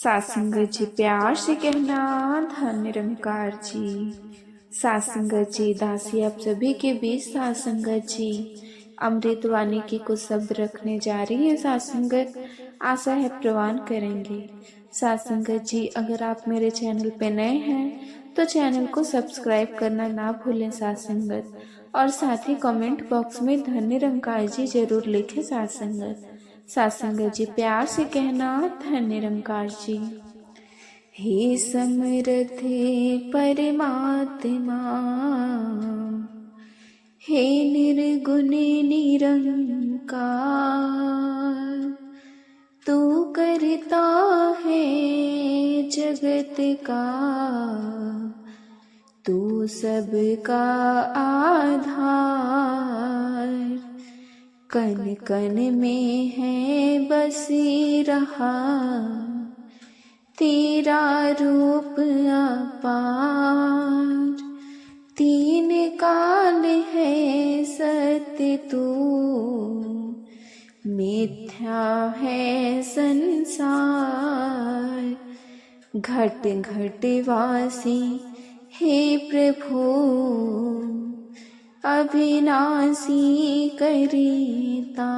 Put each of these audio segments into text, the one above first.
सासंगत जी प्यार से कहना धन निरंकार जी। सासंगत जी दासी आप सभी के बीच सासंगत जी अमृत वाणी की कुछ शब्द रखने जा रही है। सासंगत आशा है प्रवान करेंगे। सासंगत जी अगर आप मेरे चैनल पे नए हैं तो चैनल को सब्सक्राइब करना ना भूलें सासंगत, और साथ ही कमेंट बॉक्स में धन निरंकार जी जरूर लिखें सासंगत। सासंगत जी प्यार से कहना धन निरंकार जी। हे समरथे परमात्मा, हे निर्गुण निरंकार, तू करता है जगत का, तू सबका आधार। कण कण में है बसी रहा तेरा रूप अपार। तीन काल है सत्य तू, मिथ्या है संसार। घट घट वासी हे प्रभु, अविनाशी करीता।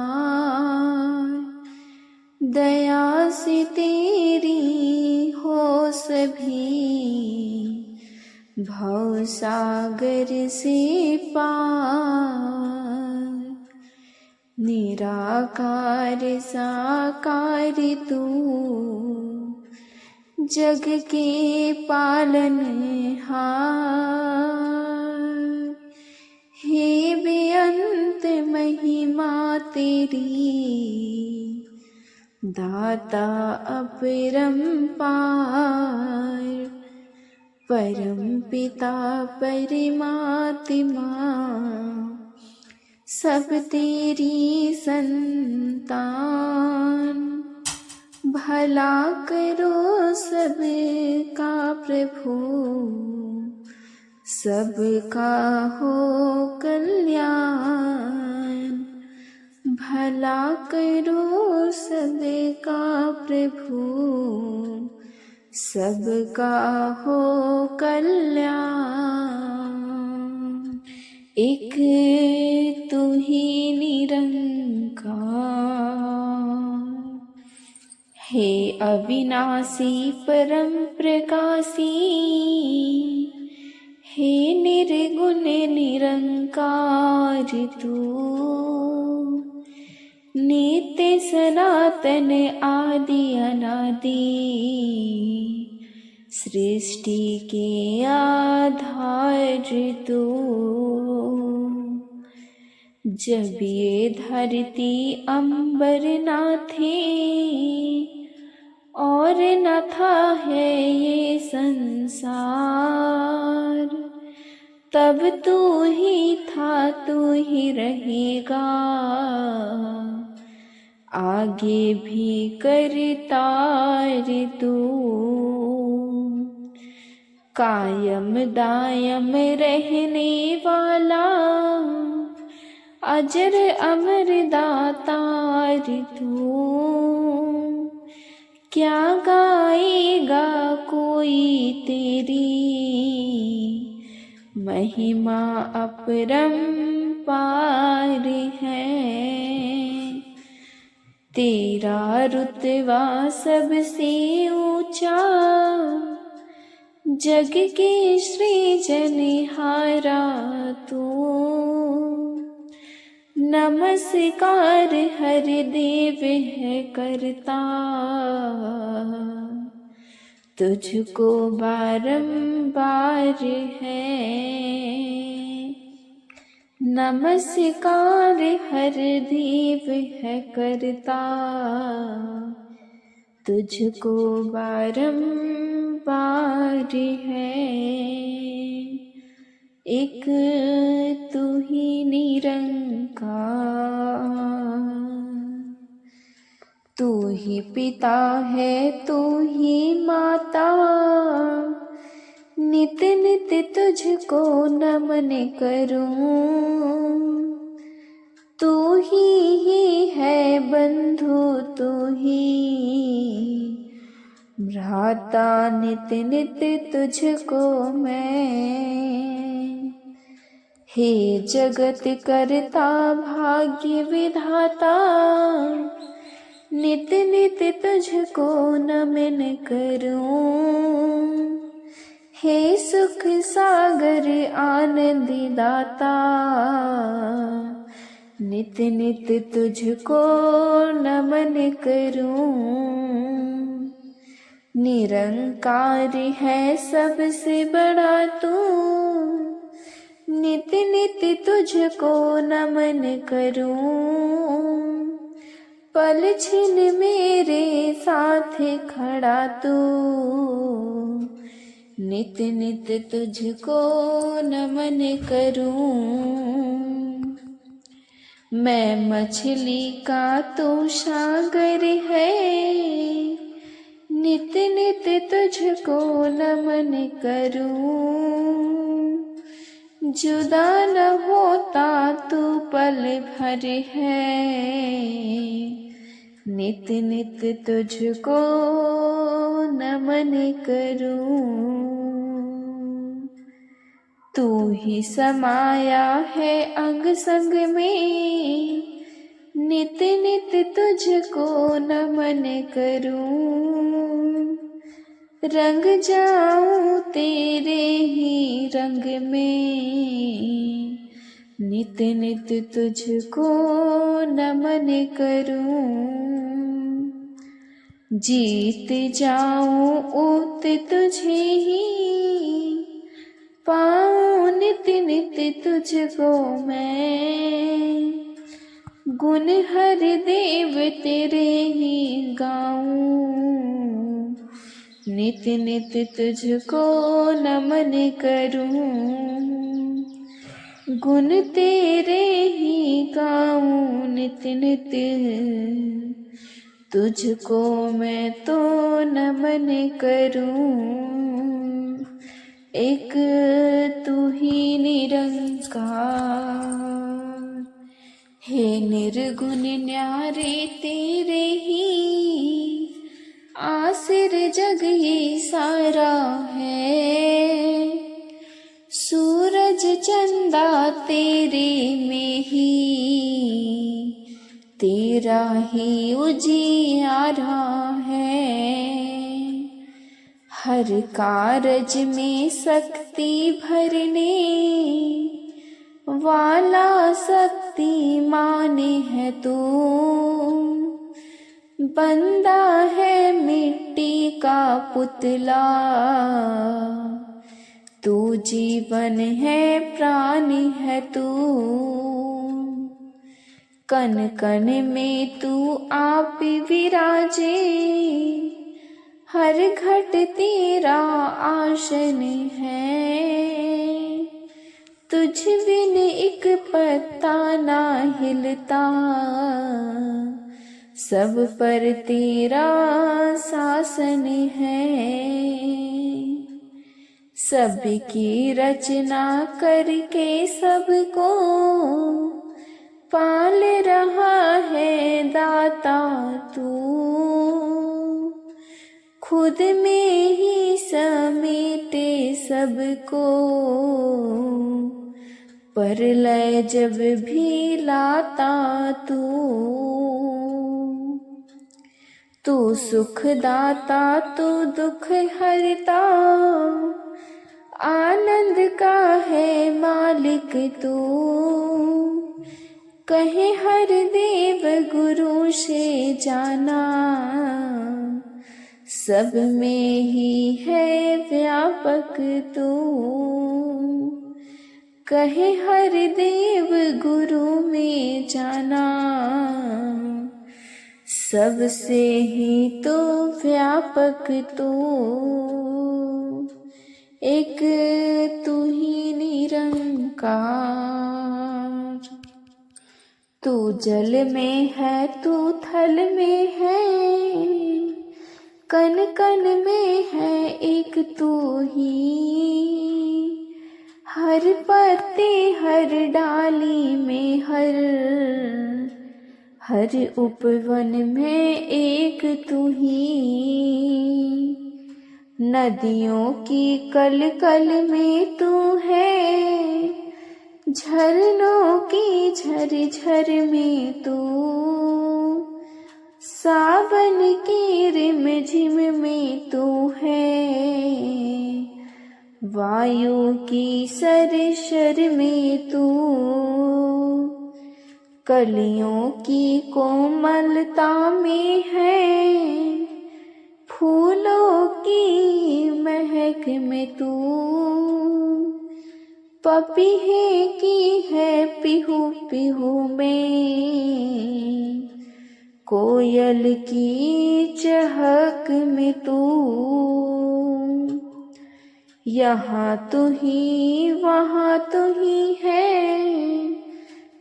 दया से तेरी हो सभी, भव सागर से पार। निराकार साकार तू, जग के पालनहार। हे बेअंत महिमा तेरी, दाता अपरंपार। परम पिता परमात्मा, सब तेरी संतान। भला करो सबका प्रभु, सबका हो कल्याण। भला करो सबका प्रभु, सबका हो कल्याण। एक तू ही निरंकार, हे अविनाशी परम प्रकाशी। हे निर्गुण निरंकार तू, नित्य सनातन आदि अनादि। सृष्टि के आधार तू, जब ये धरती अंबर ना थे और न था है ये संसार, तब तू ही था तू ही रहेगा, आगे भी करता रे तू। कायम दायम रहने वाला, अजर अमर दातार तू। क्या गाएगा कोई तेरी, महिमा अपरंपार है। तेरा रुतबा सबसे ऊंचा, जग के सृजनहारा तू। नमस्कार हर देव है करता, तुझको बारंबार है। नमस्कार हर देव है करता, तुझको बारंबार है। एक तू ही निरंकार, तू ही पिता है तू ही माता। नित नित तुझको नमन करूं, तू ही है बंधु तू ही भ्राता नित नित तुझको मैं, हे जगत करता भाग्य विधाता, नित नित तुझको नमन करूं। हे सुख सागर आनंद दाता, नित नित तुझको नमन करूं। निरंकार है सबसे बड़ा तू, नित नित तुझको नमन करूं। पल छिन मेरे साथ खड़ा तू, नित नित तुझको नमन करूं। मैं मछली का तू सागर है, नित नित तुझको नमन करूं। जुदा न होता तू पल भर है, नित नित तुझको नमन करूं। तू ही समाया है अंग संग में, नित नित तुझको नमन करूं। रंग जाऊं तेरे ही रंग में, नित नित तुझको नमन करूं। जीत जाऊं उत तुझे ही, पाऊं नित नित तुझको मैं। गुण हर देव तेरे ही गाऊं, नित नित तुझको नमन करूं। गुण तेरे ही गाऊं नित नित, तुझको मैं तो नमन करूं। एक तू ही निरंकार, हे निर्गुण न्यारे तेरे ही, आसिर जग ये सारा है। सूरज चंदा तेरे में ही, तेरा ही उजियारा है। हर कारज में शक्ति भरने वाला शक्तिमान है तू। बंदा है मिट्टी का पुतला, तू जीवन है प्राण है तू। कण कण में तू आप विराजे, हर घट तेरा आसन है। तुझ बिन एक पत्ता ना हिलता, सब पर तेरा शासन है। सबकी रचना करके सबको पाल रहा है दाता तू। खुद में ही समेटे सबको, परलय जब भी लाता तू। तू सुख दाता तू दुख हरता, आनंद का है मालिक तू। कहे हर देव गुरु से जाना, सब में ही है व्यापक तू। कहे हर देव गुरु में जाना, सबसे ही तो व्यापक तू। एक तू ही निरंकार, तू जल में है तू थल में है, कण कण में है एक तू ही। हर पत्ते हर डाली में हर उपवन में एक तू ही। नदियों की कल कल में तू है, झरनों की झर झर में तू, सावन की रिम झिम में तू है, वायु की सर शर में तू, कलियों की कोमलता में है, फूलों की महक में तू, पपीहे की है पिहू पिहू में, कोयल की चहक में तू, यहाँ तू ही वहाँ तू ही है,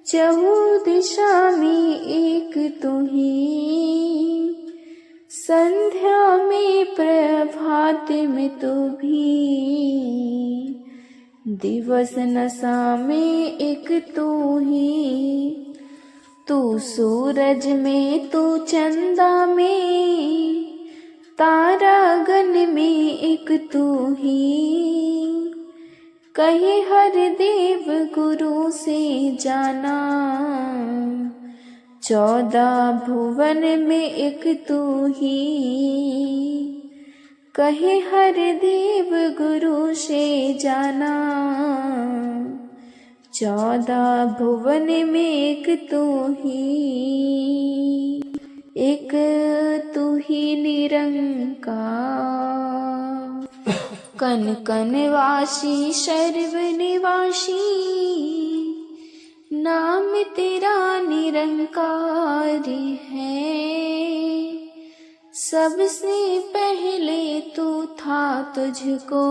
चहु दिशा में एक तू ही, संध्या में प्रभात में तू भी, दिवस नशा में एक तू ही, तू सूरज में तू चंदा में, तारागण में एक तू ही, कहे हर देव गुरु से जाना, 14 भुवन में एक तू ही, कहे हर देव गुरु से जाना, 14 भुवन में एक तू ही, एक तू ही निरंकार, कन कन वासी सर्व निवासी, नाम तेरा निरंकार है, सबसे पहले तू था तुझको,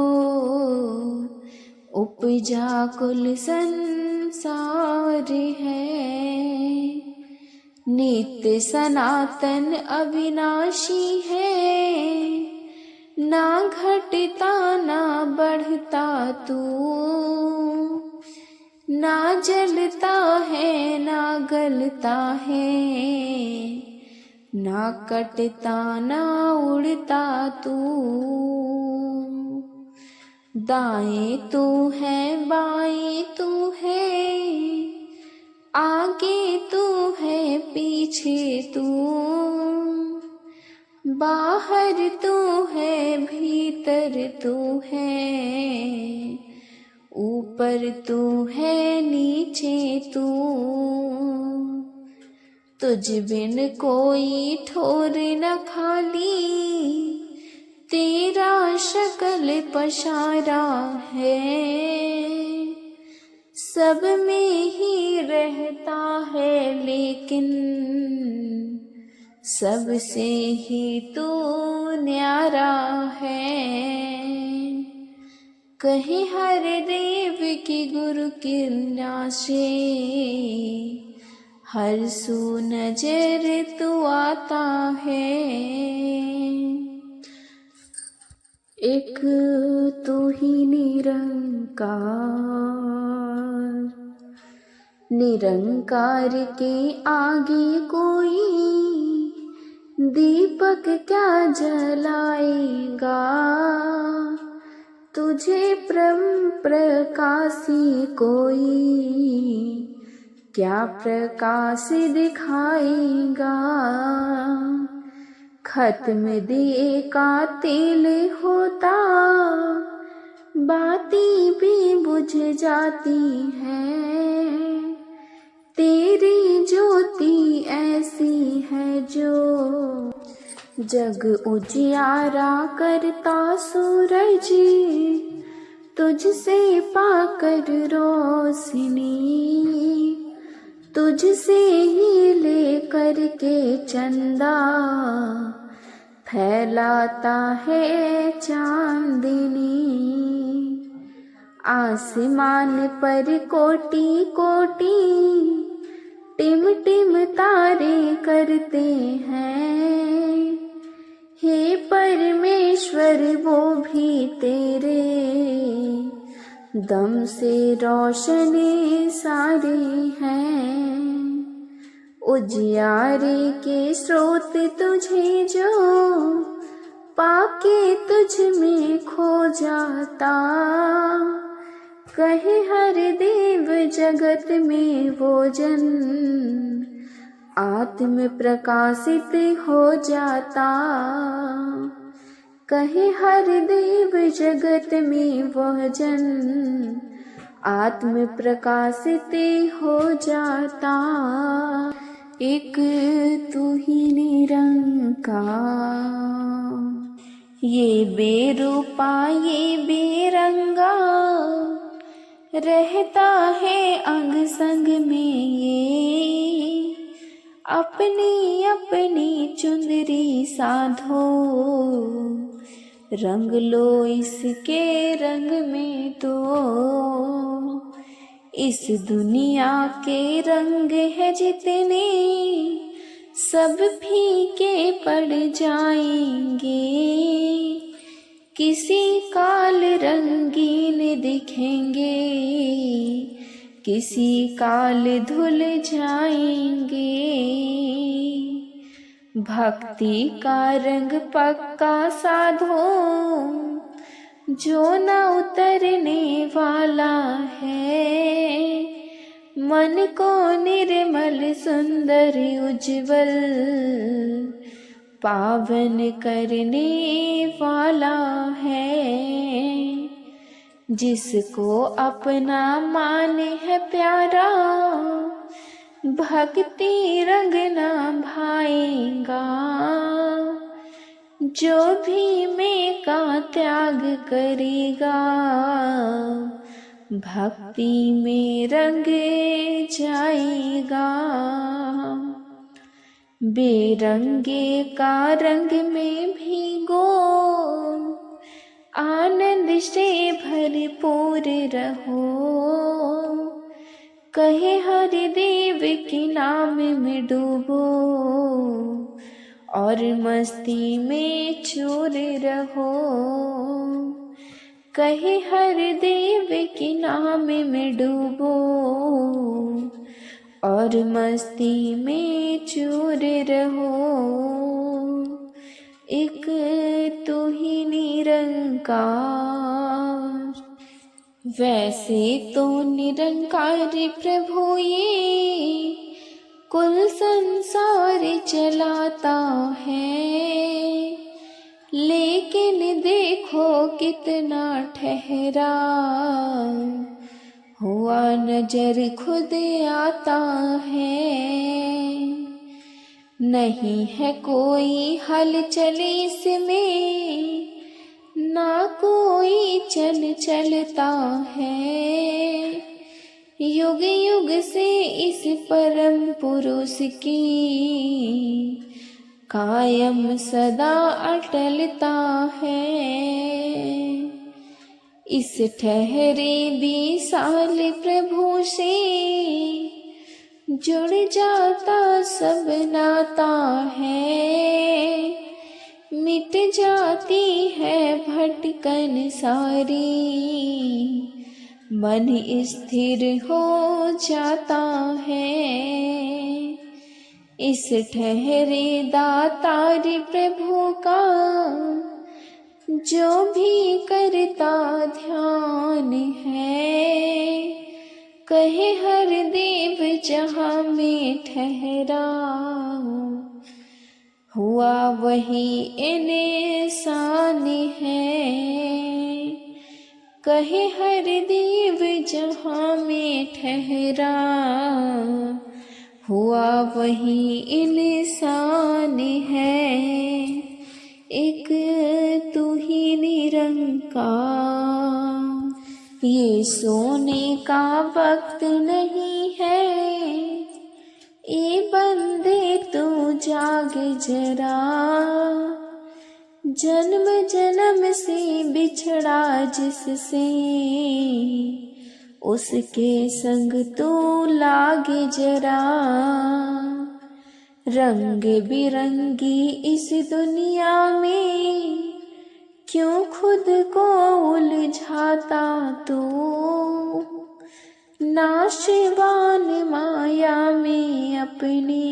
उपजा कुल संसार है, नित्य सनातन अविनाशी है, ना घटता ना बढ़ता तू, ना जलता है ना गलता है, ना कटता ना उड़ता तू, दाएं तू है बाएं तू है, आगे तू है पीछे तू, बाहर तू है भीतर तू है, ऊपर तू है नीचे तू, तुझ बिन कोई ठोर न खाली, तेरा शकल पशारा है, सब में ही रहता है लेकिन, सबसे ही तू न्यारा है, कहे हर देव की गुरु कृपा से, हर सू नजर तू आता है, एक तू ही निरंकार, निरंकार के आगे कोई दीपक क्या जलाएगा, तुझे प्रकाशी कोई क्या प्रकाश दिखाएगा, खत्म दिए का तेल होता, बाती भी बुझ जाती है, तेरी ज्योति ऐसी है जो जग उजियारा करता सूरज, तुझसे पाकर रोशनी, तुझसे ही लेकर के चंदा, फैलाता है चांदनी, आसमान पर कोटि कोटि टिम टिम तारे करते हैं, हे परमेश्वर वो भी तेरे दम से रोशनी सारे हैं, उजियारे के स्रोत तुझे जो पाके तुझ में खो जाता। कहे हर देव जगत में वो जन आत्म प्रकाशित हो जाता। कहे हर देव जगत में वह जन आत्म प्रकाशित हो जाता। एक तू ही निरंकार, ये बेरूपा ये बेरंगा, रहता है अंग संग में ये। अपनी अपनी चुंदरी साधो, रंग लो इसके रंग में तो। इस दुनिया के रंग है जितने, सब फीके पड़ जाएंगे। किसी काल रंगीन दिखेंगे, किसी काल धुल जाएंगे। भक्ति का रंग पक्का साधो, जो न उतरने वाला है। मन को निर्मल सुंदर उज्जवल पावन करने वाला है। जिसको अपना मान है प्यारा, भक्ति रंग ना भाएगा। जो भी मैं का त्याग करेगा, भक्ति में रंग जाएगा। बेरंगे का रंग में भीगो, आनंद से भरपूर रहो। कहे हरि देव के नाम में डूबो, और मस्ती में चूर रहो। कहे हर देव के नाम में डूबो, और मस्ती में चूर रहो। एक तू ही निरंकार, वैसे तो निरंकार प्रभु ये कुल संसार चलाता है। लेकिन देखो कितना ठहरा, हुआ नजर खुद आता है। नहीं है कोई हलचल इसमें, ना कोई चलता है। युग युग से इस परम पुरुष की कायम सदा अटलता है। इस ठहरे 20 साल प्रभु से जुड़ जाता सब नाता है। मिट जाती है भटकन सारी, मन स्थिर हो जाता है। इस ठहरे दातार प्रभु का जो भी करता ध्यान है। कहे हर देव जहाँ में ठहरा, हुआ वही इंसान है। कहे हर देव जहाँ में ठहरा, हुआ वही इंसान है। एक तू ही निरंकार, ये सोने का वक्त नहीं है। ए बंदे तू जाग जरा, जन्म जन्म से बिछड़ा जिससे, उसके संग तू लागे जरा। रंग बिरंगी इस दुनिया में क्यों खुद को उलझाता तू। नाशवान माया में अपनी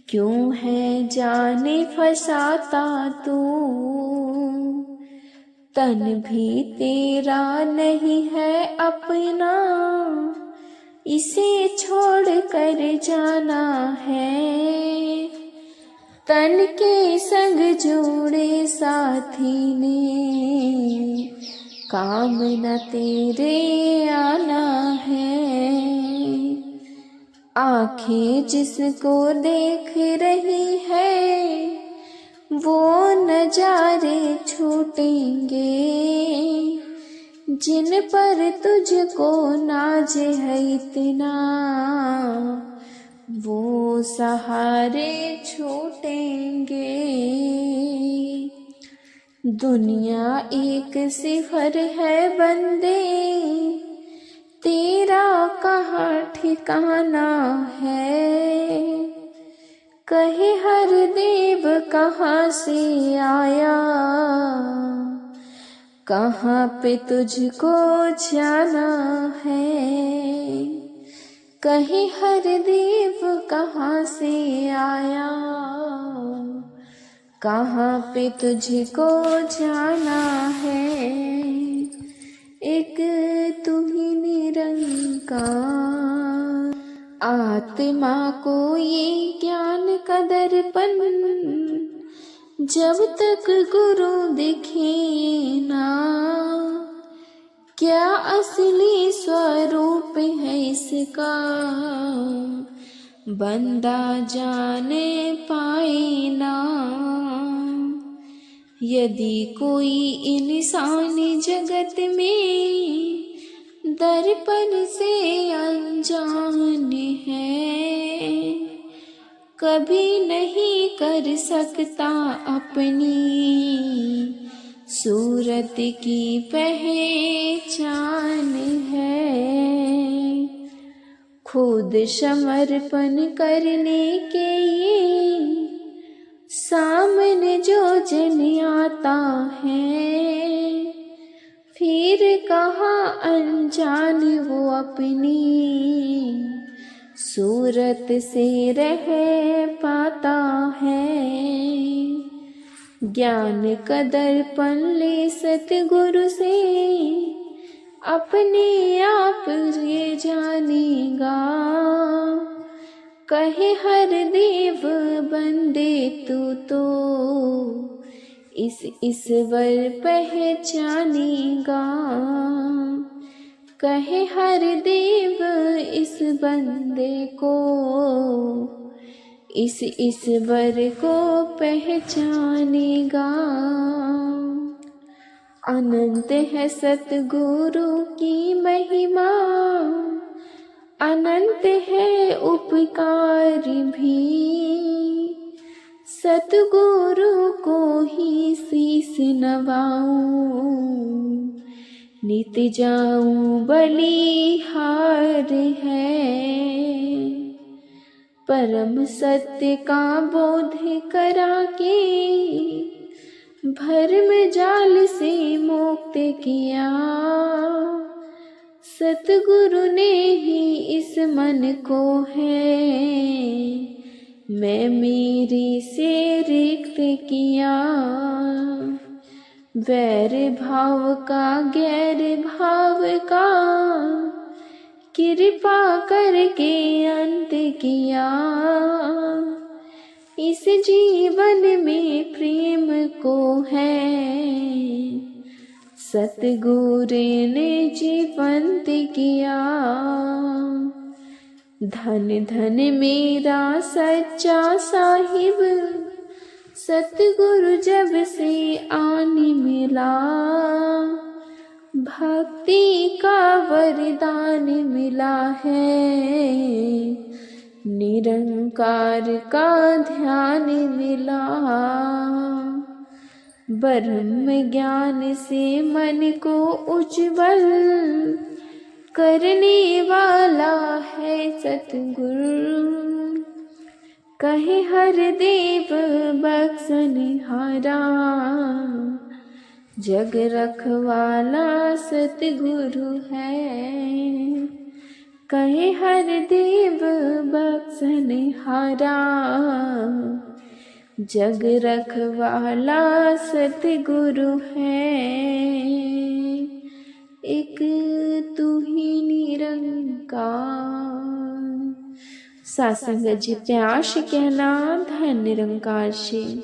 क्यों है जाने फसाता तू, तन भी तेरा नहीं है अपना, इसे छोड़ कर जाना है। तन के संग जोड़े साथी ने, काम न तेरे आना है। आंखें जिसको देख रही है, वो नजारे छूटेंगे, जिन पर तुझको नाज है इतना, वो सहारे छूटेंगे। दुनिया एक सिफर है बंदे, तेरा कहाँ ठिकाना है। कहे हर देव कहाँ से आया, कहाँ पे तुझको जाना है। कहे हर देव कहाँ से आया, कहाँ पे तुझको जाना है। एक तू ही निरंकार, आत्मा को ये ज्ञान का दर्पण, जब तक गुरु दिखे ना, क्या असली स्वरूप है इसका, बंदा जाने पाए ना। यदि कोई इंसान जगत में दर्पण से अनजान है, कभी नहीं कर सकता अपनी सूरत की पहचान है। खुद समर्पण करने के ये सामने जो जन आता है, फिर कहाँ अनजान वो अपनी सूरत से रह पाता है। ज्ञान का दर्पण ले सतगुरु से, अपने आप ये जानेगा। कहे हर देव बंदे तू तो इस ईश्वर पहचानेगा। कहे हर देव इस बंदे को, इस ईश्वर को पहचानेगा। अनंत है सतगुरु की महिमा, अनंत है उपकार भी। सतगुरु को ही शीस नवाऊं, नित जाऊं बलिहार है। परम सत्य का बोध करा के, भरम जाल से मुक्त किया। सतगुरु ने ही इस मन को है, मैं मेरी से रिक्त किया। वैर भाव का गैर भाव का, कृपा करके अंत किया। इस जीवन में प्रेम को है, सतगुरु ने जीवंत किया। धन धन मेरा सच्चा साहिब, सतगुरु जब से आने मिला। भक्ति का वरदान मिला है, निरंकार का ध्यान मिला। ब्रह्म ज्ञान से मन को उज्ज्वल करने वाला है सतगुरु। कहे हर देव बख्शनहारा, जग रखवाला सतगुरु है। कहे हर देव बक्सन हारा, जग रखवाला सतगुरु है, एक तू ही निरंकार। साथ संगत जी प्यार से कहना धन निरंकार से।